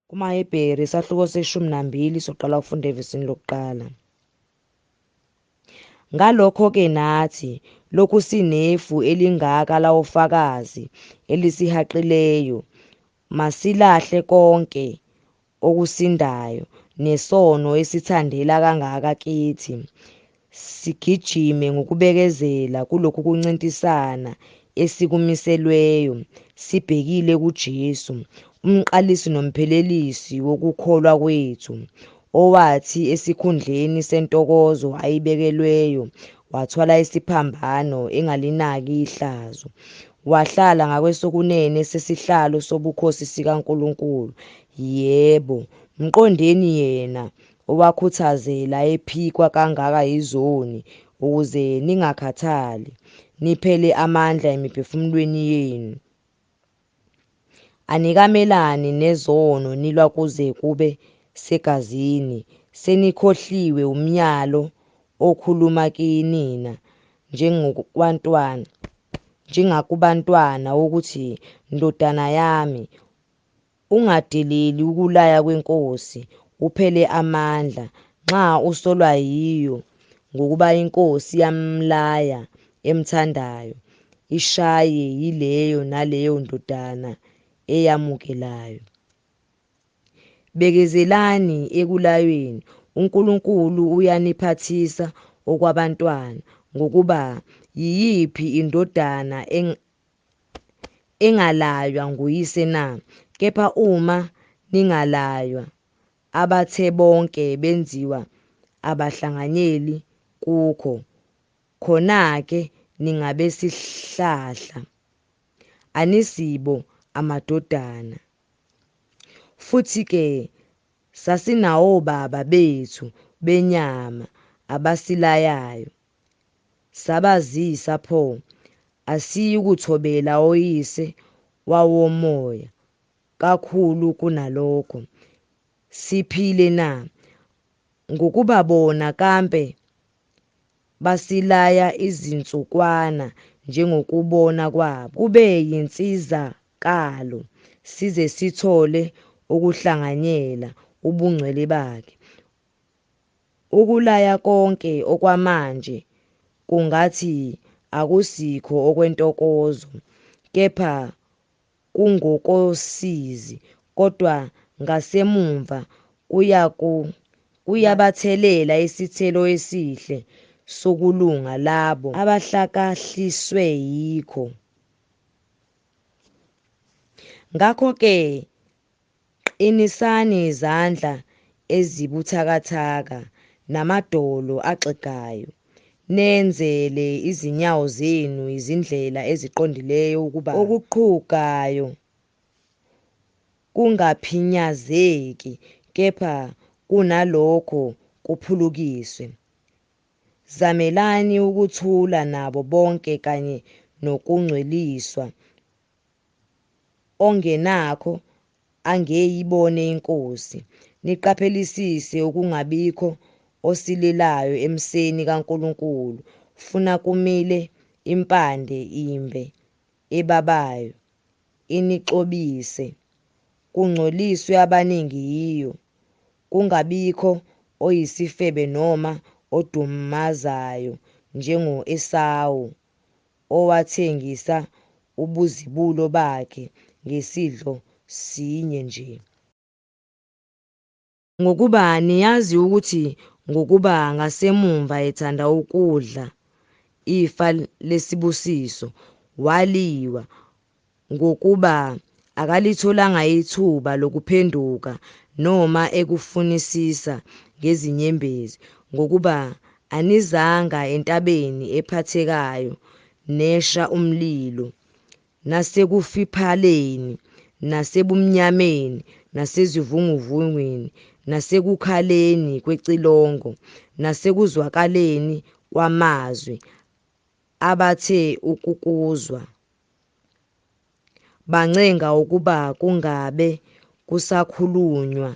KumaHebheru isahluko se-12 soqala ukufunda evesini lokuqala. Ngalokho-ke nathi, lokhu sinefu elingaka lawofakazi elisihaqileyo, masilahle konke okusindayo nesono esithandela kangaka kithi, sigijime ngokubekezela kulokhu kuncintisana esikumiselweyo, sibhekile kuJesu, umqalisi nomphelelisi wokukholwa kwethu, owathi esikhundleni sentokozo ayibekelweyo wathwala isiphambano engalinaki ihlazo, wahlala ngakwesokunene sesihlalo sobukhosi sikaNkulunkulu. Yebo, mqondeni yena owakhuthazela ephikwa kangaka yizoni, ukuze ningakhathali, niphele amandla emiphefumulweni yenu. Anikamelani nezono nilwa kuze kube segazini, senikhohliwe umyalo okhuluma kinina njengakubantwana wokuthi, ndodana yami, ungadeleli ukulaya kwenkosi, uphele amandla nxa usolwa yiyo, ngokuba iNkosi yamlaya emthandayo, ishaye yileyo naleyo ndodana eyamukelayo. Bekezelani ekulayweni. uNkulunkulu uyaniphathisa okwabantwana, ngokuba yiyiphi indodana engalaywa nguyise na? Kepha uma ningalaywa, abathe bonke benziwa abahlanganyeli kukho, khona-ke ningabesihlahla, anisibo amadodana. Futhi-ke sasinawobaba bethu benyama abasilayayo. Sabazisa pho, asiyikuthobela oyise wawomoya kakhulu kunalokho? Siphile na? Ngokuba bona kampe basilaya izinsukwana njengokubona kwabo, kube yinsizakalo size sithole ukuhlanganyela ubungcwele bakhe. Ukulaya konke okwamanje kungathi akusikho okwentokozo, kepha kungokosizi, kodwa ngasemumva kuyabathelela isithelo esihle sokulunga labo abahlakahliswe yikho. Ngakho-ke qinisani izandla ezibuthakathaka namadolo axegayo, nenzele izinyawo zenu izindlela eziqondileyo, ukuba okuqhugayo kungaphinyazeki, kepha kunalokho kuphulukiswe. Zamelani ukuthula nabo bonke kanye nokungcweliswa. Ongenakho angeyibone iNkosi. Niqaphelisise ukungabikho osilelayo emseni kaNkulunkulu. Funa kumile impande imbe ebabayo, inixobise. Kungcoliswe abaningi yiyo. Kungabikho oyisifebe noma odumazayo njengo-Esawu, owathengisa ubuzibulo bakhe ngesidlo sinye nje. Ngokuba niyazi ukuthi ngokuba ngasemumva ethanda ukudla ifa lesibusiso, waliwa, ngokuba akalitholanga ithuba lokuphenduka noma ekufunisisa ngezinyembezi, ngokuba anizanga entabeni ephathekayo nesha umlilo, nasekufiphaleni, nasebumnyameni, nasezivunguvungwini, nasekukhaleni kwecilongo, nasekuzwakaleni kwamazwi abathe ukukuzwa. Bancenga ukuba kungabe kusakhulunywa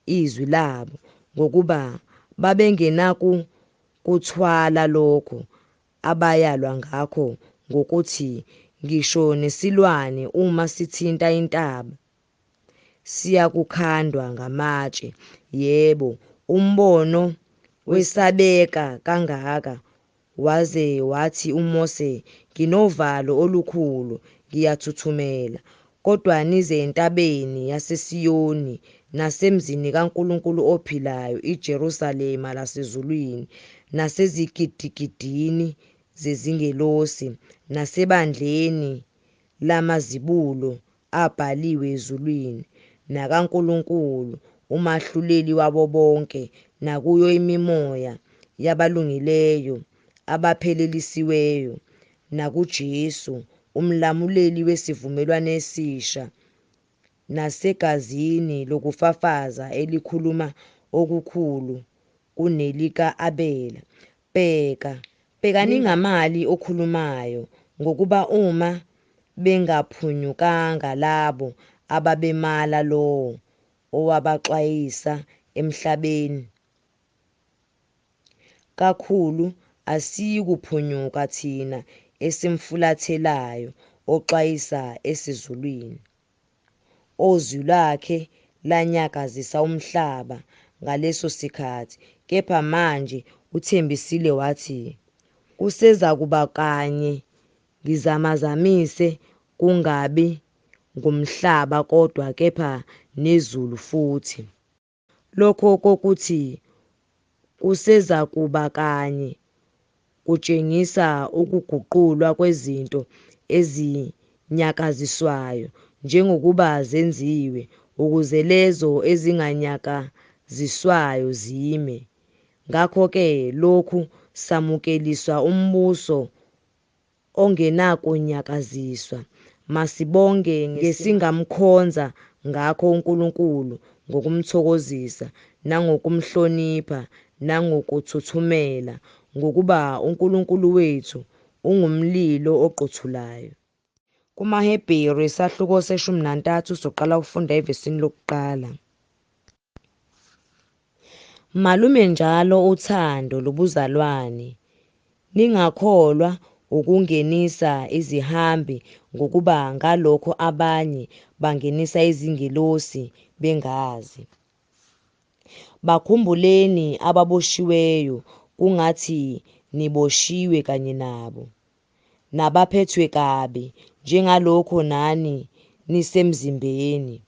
izwi labo, ngokuba babengenakukuthwala lokho abayalwa ngakho, ngokuthi ngisho nesilwane uma sithinta intaba siyakukhandwa ngamatshe. Yebo, umbono wesabeka kangaka waze wathi uMose, nginovalo olukhulu, ngiyathuthumela. Kodwa nize entabeni yaseSiyoni nasemzini kaNkulunkulu ophilayo, iJerusalema lasezulwini, nasezigidigidini zezingelosi, nasebandleni lamazibulo abhaliwe ezulwini, nakaNkulunkulu umahluleli wabo bonke, nakuyo imimoya yabalungileyo abaphelelisiweyo, nakuJesu umlamuleli wesivumelwano esisha, nasegazini lokufafaza elikhuluma okukhulu kunelika-Abela. Bheka ningamali okhulumayo, ngokuba uma bengaphunyukanga labo ababemala lowo owabaxwayisa emhlabeni kakhulu, asiyikuphunyuka thina esimfulathelayo oxwayisa esezulwini. Ozwi lwakhe lanyakazisa umhlaba ngaleso sikhathi, kepha manje uthembisile wathi, kusezakuba kanye ngizamazamise, kungabi ngumhlaba kodwa kepha nezulu futhi. Lokho kokuthi kusezakuba kanye kutshengisa ukuguqulwa kwezinto ezinyakaziswayo njengokuba zenziwe, ukuze lezo ezinganyakaziswayo zime. Ngakho-ke lokhu samukeliswa umbuso ongenakunyakaziswa. Masibonge ngesingamkhonza ngakho uNkulunkulu ngokumthokozisa, nangokumhlonipha, nangokuthuthumela, ngokuba uNkulunkulu wethu ungumlilo oqothulayo. KumaHebheru isahluko 13 soqala ukufunda evesini lokuqala. Malume njalo uthando lobuzalwane, ningakholwa ukungenisa izihambi, ngokuba ngalokho abanye bangenisa izingelosi bengazi. Bakhumbuleni ababoshiweyo, kungathi niboshiwe kanye nabo, nabaphethwe kabi, njengalokho nani nisemzimbeni.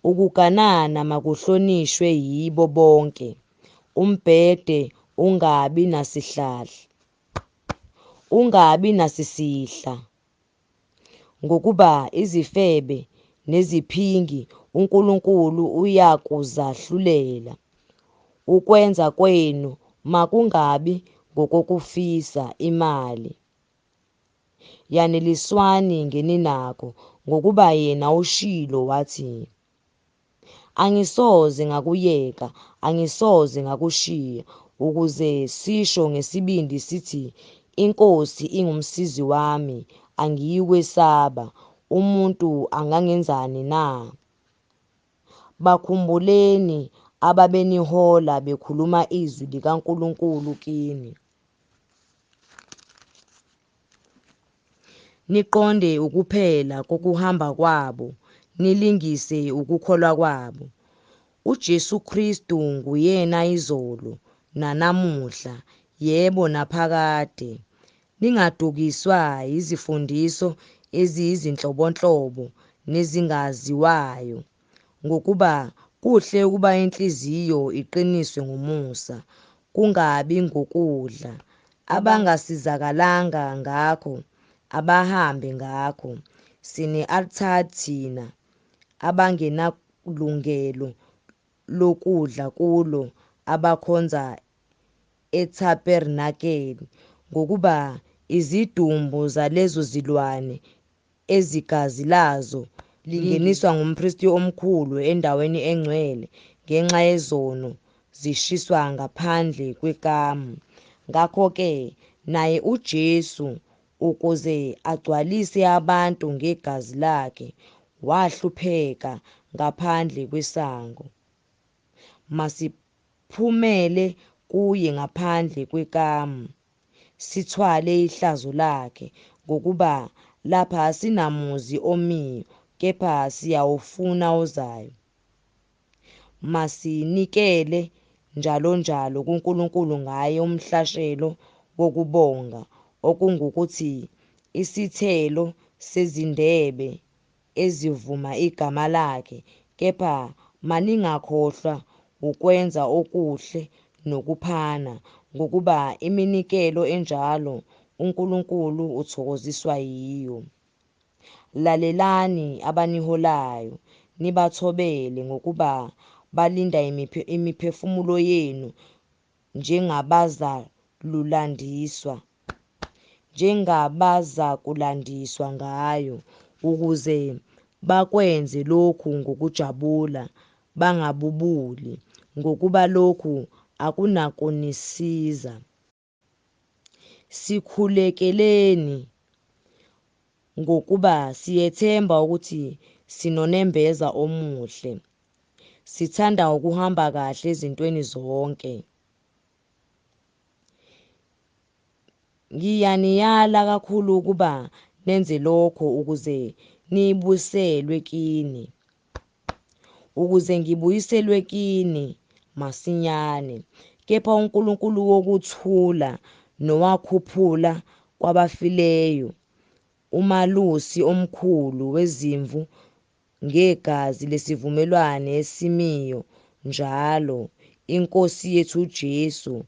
Ukuganana makuhlonishwe yibo bonke. Umbhede ungabi nasisihla, ngokuba izifebe neziphingi uNkulunkulu uyakuzahlulela. Ukwenza kwenu makungabi ngokokufisa imali. Yaneliswani ngeninakho, ngokuba yena ushilo wathi, angisoze ngakuyeka, angisoze ngakushiya, ukuze sisho ngesibindi sithi, iNkosi ingumsizi wami, angiyikwesaba. Umuntu angangenzani na? Bakhumbuleni ababenihola bekhuluma izwi likaNkulunkulu kini. Niqonde ukuphela kokuhamba kwabo, nilingise ukukholwa kwabo. UJesu Kristu nguyena izolo nanamuhla, yebo naphakade. Ningadukiswa izifundiso eziyizinhlobonhlobo nezingaziwayo, ngokuba kuhle ukuba inhliziyo iqiniswe ngumusa, kungabi ngokudla. Abangasizakalanga ngakho abahambe ngakho. Sine-altar thina abangenalungelo lokudla kulo abakhonza ethabernakeli, ngokuba izidumbu zalezo zilwane ezigazi lazo lingeniswa ngumphristi omkhulu endaweni engcwele ngenxa yezono zishiswa ngaphandle kwekamu. Ngakho-ke naye uJesu, ukuze agcwalise abantu ngegazi lakhe, wahlupheka ngaphandle kwesango. Masiphumele kuye ngaphandle kwekamu, sithwale ihlazo lakhe, ngokuba lapha asinamuzi omiyo, kepha siyawufuna ozayo. Masinikele njalo kuNkulunkulu ngaye umhlashelo wokubonga, okungukuthi isithelo sezindebe ezivuma igama lakhe. Kepha maningakhohlwa ukwenza okuhle nokuphana, ngokuba iminikelo enjalo uNkulunkulu uthokoziswa yiyo. Lalelani abaniholayo, nibathobele ngokuba balinda imiphefumulo yenu njengabazakulandiswa ngayo, ukuze bakwenze lokhu ngokujabula, bangabubuli, ngokuba lokhu akunakunisiza. Sikhulekeleni ngokuba siyethemba ukuthi sinonembeza omuhle, sithanda ukuhamba kahle ezintweni zonke. Ngiyaniyala kakhulu ukuba nenze lokho ukuze ngibuyiselwe kini masinyane. Kepha uNkulunkulu wokuthula nowakhuphula kwabafileyo, uMalusi omkhulu wezimvu ngegazi lesivumelwano esimiyo njalo, iNkosi yethu uJesu,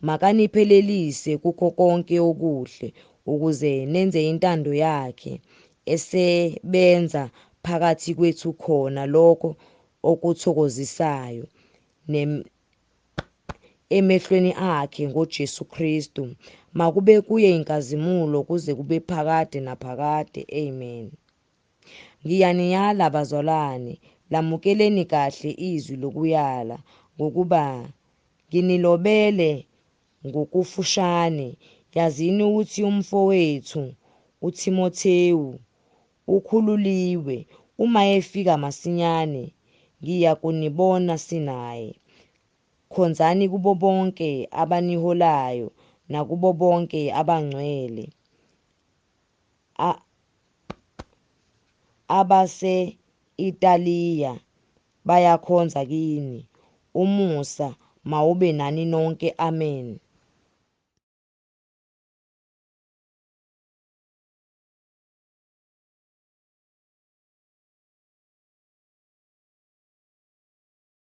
makaniphelelise kukho konke okuhle ukuze nenze intando yakhe, esebenza phakathi kwethu khona lokho okuthokozisayo emehlweni akhe ngoJesu Kristu. Makube kuye inkazimulo kuze kube phakade naphakade. Amen. Ngiyaniyala bazalwane, lamukeleni kahle izwi lokuyala ngokuba nginilobele ngokufushane. Yazini ukuthi umfowethu uTimothewu ukhululiwe. Uma efika masinyane ngiya kunibona sinaye. Khonzani kubo bonke abaniholayo nakubo bonke abangcwele abase-Italiya bayakhonza kini. Umusa mawube nani nonke. Amen.